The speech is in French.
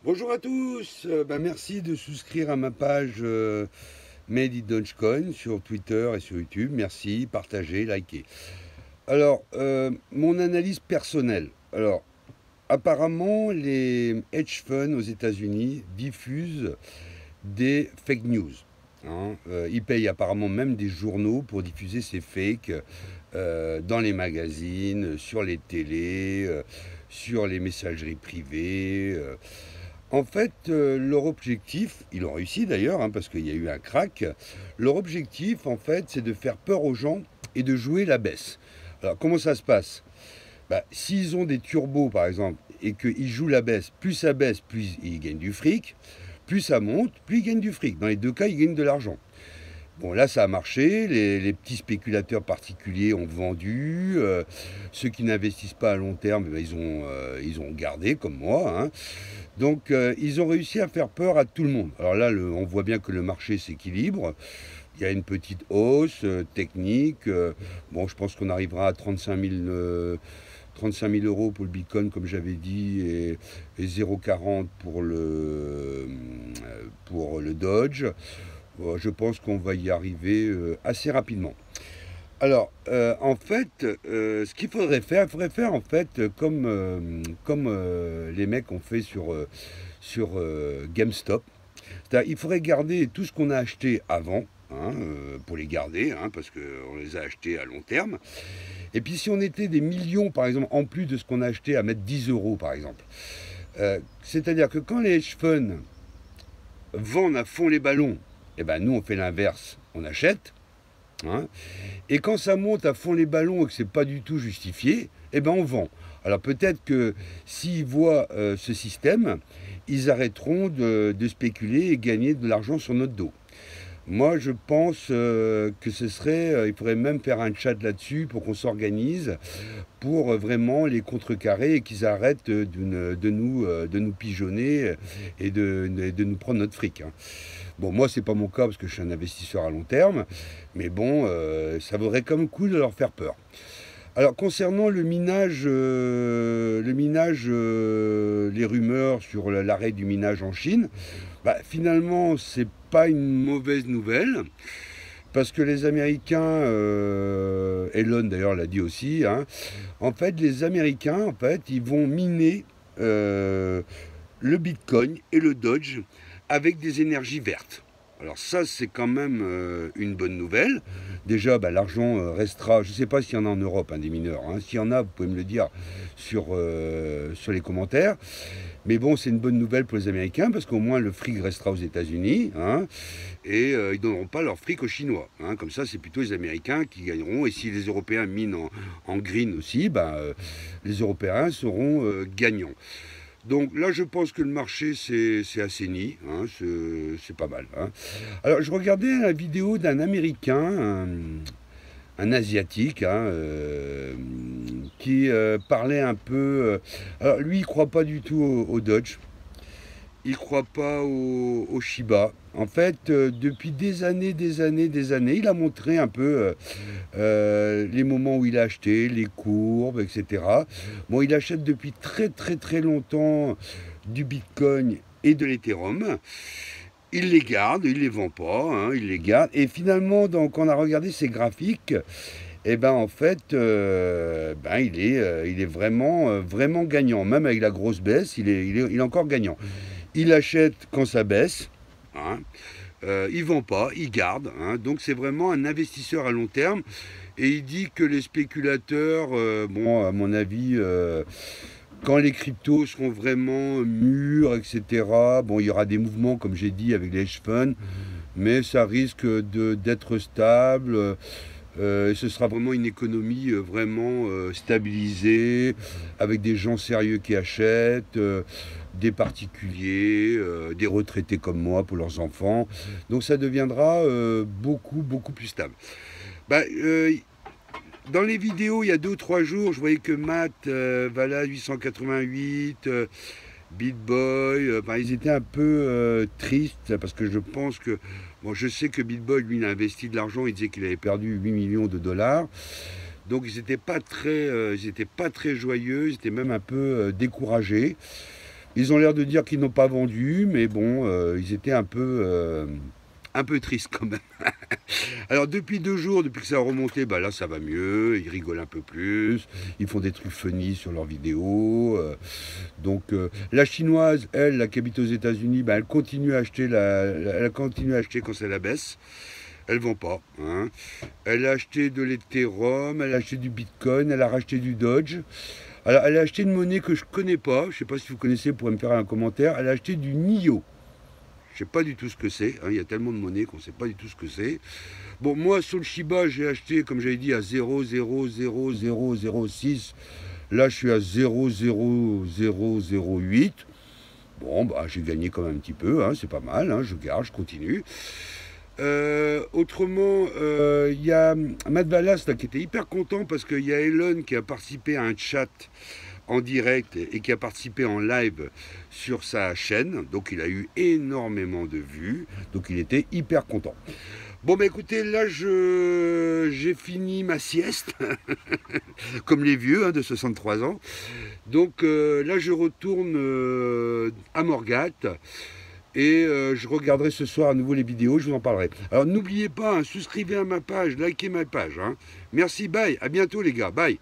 Bonjour à tous, merci de souscrire à ma page Made in Dogecoin sur Twitter et sur YouTube. Merci, partagez, likez. Alors, mon analyse personnelle. Alors, apparemment, les hedge funds aux États-Unis diffusent des fake news. Ils payent apparemment même des journaux pour diffuser ces fakes dans les magazines, sur les télés, sur les messageries privées. En fait, leur objectif, ils l'ont réussi d'ailleurs, parce qu'il y a eu un crack, leur objectif, en fait, c'est de faire peur aux gens et de jouer la baisse. Alors, comment ça se passe? S'ils ont des turbos, par exemple, et qu'ils jouent la baisse, plus ça baisse, plus ils gagnent du fric, plus ça monte, plus ils gagnent du fric. Dans les deux cas, ils gagnent de l'argent. Bon, là, ça a marché. Les petits spéculateurs particuliers ont vendu. Ceux qui n'investissent pas à long terme, ils ont gardé, comme moi. Donc, ils ont réussi à faire peur à tout le monde. Alors là, on voit bien que le marché s'équilibre. Il y a une petite hausse technique. Bon, je pense qu'on arrivera à 35 000 euros pour le Bitcoin, comme j'avais dit, et 0,40 pour le Dodge. Je pense qu'on va y arriver assez rapidement. Alors, en fait, ce il faudrait faire en fait comme les mecs ont fait sur GameStop. Il faudrait garder tout ce qu'on a acheté avant, pour les garder, parce qu'on les a achetés à long terme. Et puis si on était des millions, par exemple, en plus de ce qu'on a acheté, à mettre 10 euros, par exemple. C'est-à-dire que quand les hedge funds vendent à fond les ballons, eh ben nous on fait l'inverse, on achète. Hein, et quand ça monte à fond les ballons et que c'est pas du tout justifié, eh ben on vend. Alors peut-être que s'ils voient ce système, ils arrêteront de spéculer et gagner de l'argent sur notre dos. Moi, je pense que il faudrait même faire un chat là-dessus pour qu'on s'organise pour vraiment les contrecarrer et qu'ils arrêtent de nous pigeonner et de nous prendre notre fric. Bon, moi, c'est pas mon cas parce que je suis un investisseur à long terme, mais bon, ça vaudrait comme coup de leur faire peur. Alors, concernant les rumeurs sur l'arrêt du minage en Chine, finalement, c'est pas une mauvaise nouvelle. Parce que les Américains, Elon d'ailleurs l'a dit aussi, en fait, les Américains, en fait, ils vont miner euh, le Bitcoin et le Dodge avec des énergies vertes. Alors ça, c'est quand même une bonne nouvelle. Déjà, l'argent restera, je ne sais pas s'il y en a en Europe, des mineurs. S'il y en a, vous pouvez me le dire sur les commentaires. Mais bon, c'est une bonne nouvelle pour les Américains parce qu'au moins le fric restera aux États-Unis, et ils ne donneront pas leur fric aux Chinois. Comme ça, c'est plutôt les Américains qui gagneront. Et si les Européens minent en green aussi, les Européens seront gagnants. Donc là, je pense que le marché s'est assaini, c'est pas mal. Alors, je regardais la vidéo d'un Américain, un Asiatique, qui parlait un peu. Alors, lui, il croit pas du tout au Dodge. Il croit pas au Shiba. En fait, depuis des années, des années, des années, il a montré un peu les moments où il a acheté, les courbes, etc. Bon, il achète depuis très très très longtemps du Bitcoin et de l'Ethereum. Il les garde, il les vend pas, il les garde. Et finalement, donc, quand on a regardé ses graphiques, et en fait, il est vraiment, vraiment gagnant. Même avec la grosse baisse, il est encore gagnant. Il achète quand ça baisse, hein, il vend pas, il garde. Donc c'est vraiment un investisseur à long terme. Et il dit que les spéculateurs, bon, à mon avis, quand les cryptos seront vraiment mûrs, etc., bon, il y aura des mouvements, comme j'ai dit, avec les hedge funds, mais ça risque d'être stable. Ce sera vraiment une économie vraiment stabilisée, avec des gens sérieux qui achètent, des particuliers, des retraités comme moi pour leurs enfants. Donc ça deviendra beaucoup, beaucoup plus stable. Bah, euh, dans les vidéos, il y a 2 ou 3 jours, je voyais que Matt, Vala 888, BitBoy, ils étaient un peu tristes parce que je pense que, bon, je sais que BitBoy, lui, il a investi de l'argent, il disait qu'il avait perdu 8 millions de dollars. Donc ils n'étaient pas très joyeux, ils étaient même un peu découragés. Ils ont l'air de dire qu'ils n'ont pas vendu, mais bon, ils étaient un peu tristes quand même. Alors depuis 2 jours, depuis que ça a remonté, bah là ça va mieux, ils rigolent un peu plus, ils font des trucs funny sur leurs vidéos. La chinoise, elle, qui habite aux États-Unis, bah, elle continue à acheter elle continue à acheter quand ça la baisse. Elle vend pas. Hein. Elle a acheté de l'Ethereum, elle a acheté du Bitcoin, elle a racheté du Dodge. Alors, elle a acheté une monnaie que je connais pas. Je sais pas si vous connaissez, vous pourrez me faire un commentaire. Elle a acheté du NIO. Je sais pas du tout ce que c'est. Hein. Il y a tellement de monnaies qu'on sait pas du tout ce que c'est. Bon, moi, sur le Shiba, j'ai acheté, comme j'avais dit, à 0,00006. Là, je suis à 0,0008. Bon, bah, j'ai gagné quand même un petit peu. Hein. C'est pas mal. Hein. Je garde, je continue. Autrement, il y a Matt Vallas là, qui était hyper content parce qu'il y a Elon qui a participé à un chat en direct et qui a participé en live sur sa chaîne. Donc il a eu énormément de vues. Donc il était hyper content. Bon bah écoutez, là j'ai fini ma sieste, comme les vieux hein, de 63 ans. Donc là je retourne à Morgat. Et je regarderai ce soir à nouveau les vidéos, je vous en parlerai. Alors n'oubliez pas, hein, souscrivez à ma page, likez ma page. Hein. Merci, bye, à bientôt les gars, bye.